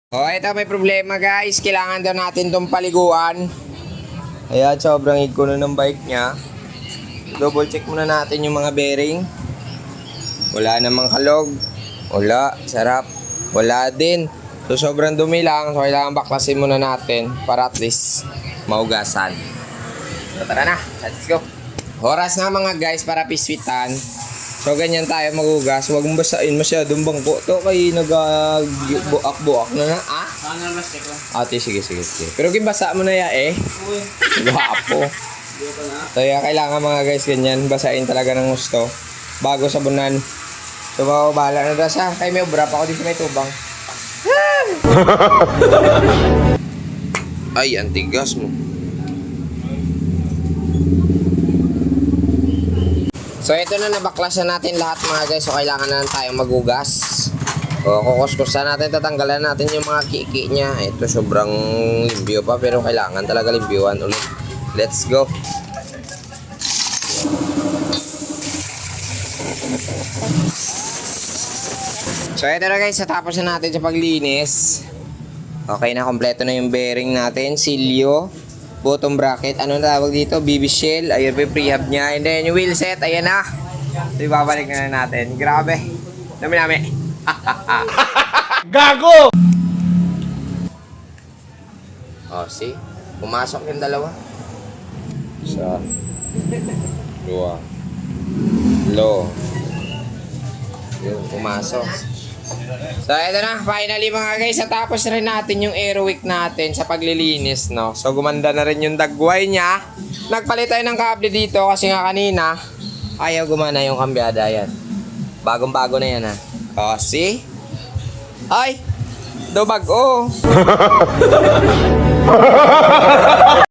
Ito may problema guys. Kailangan daw natin itong paliguan. Ayan, sobrang higko na ng bike niya. Double check muna natin yung mga bearing. Wala namang kalog. Wala, sarap. Wala din. So sobrang dumi lang. So kailangan baklasin muna natin para at least maugasan. So tara na, let's go. Oras na mga guys para piswitan. So ganyan tayo magugas. Huwag mong basain masyadong bangko. To kay nag-buak-buak na na. Ate, sige. Pero basa mo na ya eh. Guwapo. So kailangan mga guys ganyan. Basain talaga ng gusto. Bago sabunan. So bahala na daw siya. Kaya may ubra pa ako dito may tubang. Ay, antigas mo. So ito na, nabaklasan natin lahat mga guys. So kailangan na tayong magugas. O kukuskusan natin, tatanggalan natin yung mga kiki niya. Ito sobrang limpyo pa pero kailangan talaga limpyuhan ulit. Let's go. So ito na guys, natapos na natin sa paglinis. Okay na, kompleto na yung bearing natin, silyo, bottom bracket, ano na tawag dito, BB shell, ayun pa yung prehab niya, and then yung wheel set, ayan na. So ibabalik na natin, grabe, dami. Gago! Oh, see, pumasok yung dalawa. Isa, dua, low, yun, pumasok. So ito na, finally mga guys, natapos na rin natin yung aerowick natin sa paglilinis, no? So gumanda na rin yung dagway niya. Nagpalit tayo ng kable dito kasi nga kanina ayaw gumana yung kambyada yan. Bagong-bago na yan ha. Oh, see? Ay! Do bago!